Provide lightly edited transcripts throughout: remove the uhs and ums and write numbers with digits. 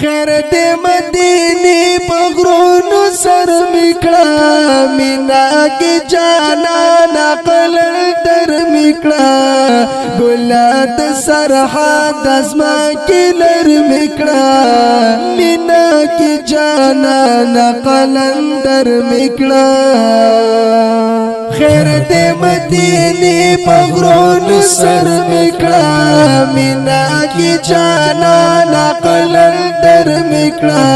خیر دې مدینه پغرونو سر میکړه مینا کې جانا نقل در میکړه ګلات سرحد ازما کې لر میکړه مینا کې جانا نقل در میکړه خیر دې مدینه پغرونو سر میکړه مینا کې جانا نقل در میکړه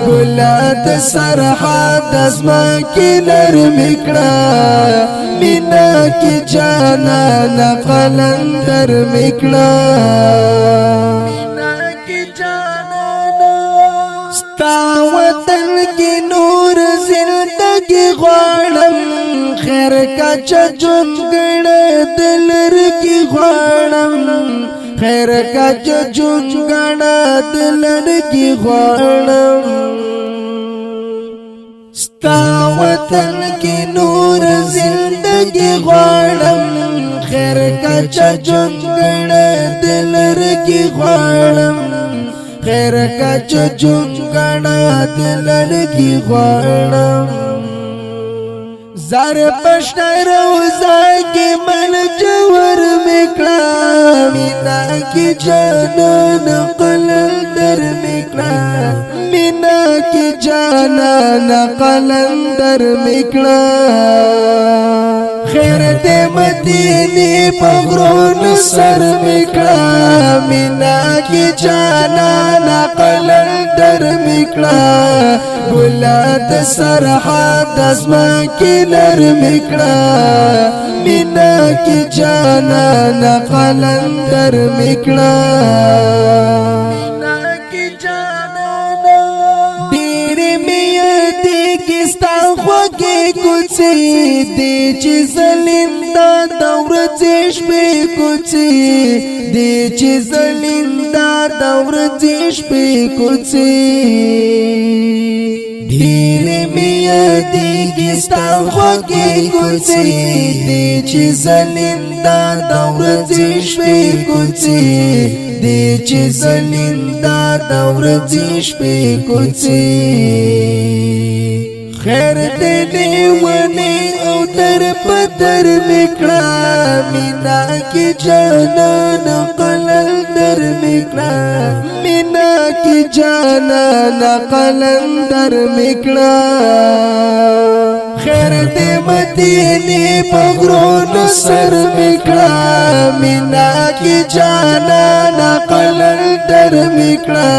ګلات سرحد ازما کې لر میکړه مینا کې جانا نقل در میکړه مینا کې جانا ستا وطن کې نور زندگی غواړم خیر کا چجنګړ دلر کې غواړم خیر کا چجنګړ دلر کې غواړم ستا وطن کې نور زندگی غواړم خیر کا چجنګړ دلر کې غواړم خیر کا چجنګړ دلر کې غواړم زار پشنا روزا کی من جور میکړه مینا کی جانان قلل در میکړه مینا کی جانان قلل در میکړه خیر دې مدینه پغرونو سر میکړه مینا کی جانان قلل در میکړه ګلات سرحد ازما کې لر میکړه مینا کې جانان قلم در میکړه مینا کې جانان ډېر میته کې ستا خوږه کوڅې دې چې زلنده دور زیش په کوڅې دې چې زلنده دور زیش په کوڅې ډېر میته ستا خوږه کوڅې دې چې زلنده دور زیش په کوڅې دې چې زلنده دور زیش په کوڅې خیر دې ونی او در پدر میکړه مینا کې جانان قلل در میکړه مینا کې جانان قلل در میکړه خیر دې مدینه پغرونو سر میکړه مینا کې جانان قلل در میکړه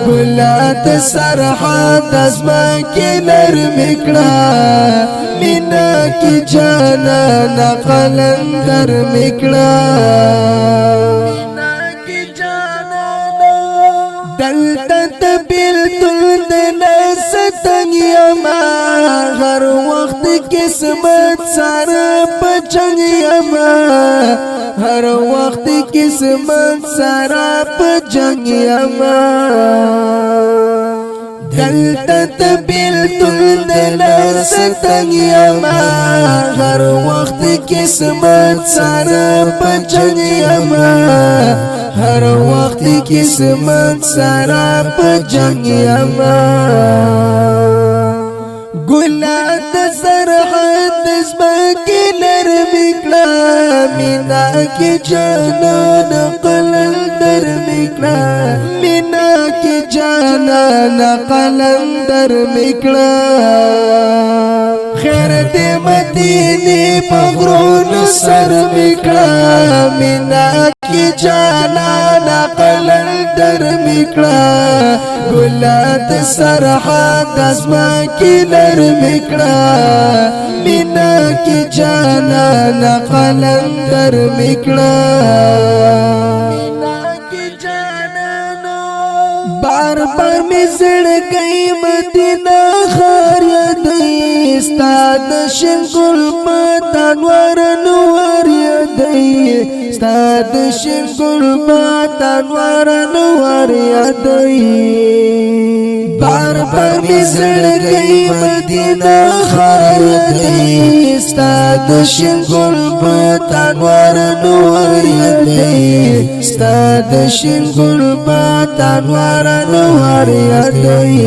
ګلات سرحد ازما کې لر میکړه مینا کې جانان قلم در میکړه مینا کې جانان دلته تبلتل د نستنګ یما هر وخت قسمت سره پچنګ یما هر وخت قسمت سره پچنګ یما دلته تبلتل د نستنګ یما هر وخت قسمت سره پچنګ یما هر وخت قسمت سره پچنګ یما ګلات سرحد زمکه لر میکړه مینا کې جانان قلم در میکړه مینا کې جانان قلم در میکړه خیر دې مدینه پغرونو سر میکړه مینا کې جانان قلم در میکړه ګلات سرحد ازما کې لر میکړه مینا کې جانان قلم در میکړه مینا کې جانان بار بار می زړګي مدینه خار یادې ستاد شنګل پتان ورنور یادې ستاد شنګل پتان ورنور یادې بار بار می زړګي مدینه خار دی ستا د شنګل پتانوار نور دی ستا د شنګل پتانوار نور دی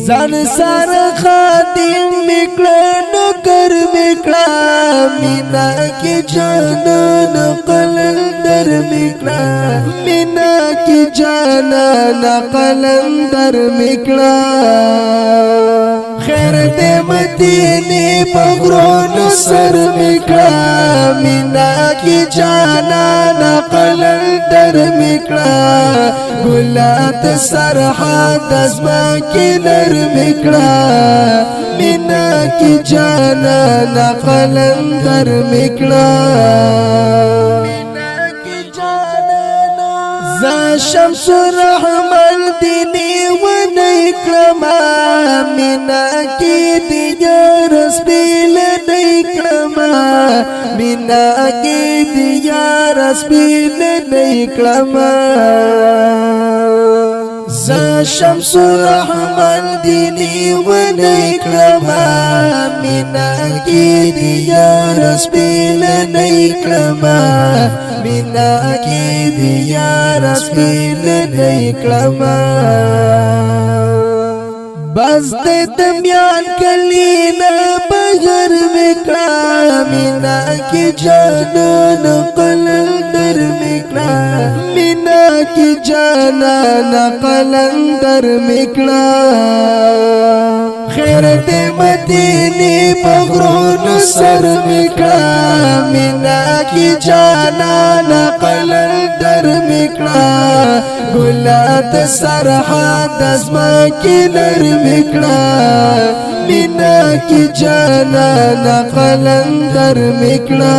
ځان سره خادم میکړه نوکر میکړه مینا کی جانان قلندر میکړه مینا کی جانان قلندر میکړه خیر دې مدینه پغرون سر میکړه مینا کی جانان قلندر میکړه ګلات سرحد ازما کی نر میکړه مینا کی جانان قلندر میکړه شمس الرحمن دینی و نیکلما مینا کی دیار سپیل نیکلما مینا کی دیار سپیل نیکلما شمس الرحمن دینی و نیکلما مینا کی دیار سپیل نیکلما مینا کی دیار سپیل نیکلما بس دے دمیان کلینا بغر مکڑا مینا کی جانان قلندر مکڑا مینا کی جانان قلندر مکڑا خیر دے مدینی پغرون سر مکڑا مینا کی جانان قلندر مکڑا گلات سرحد ازما کی نر مکڑا مینا کی جانان قلندر مکڑا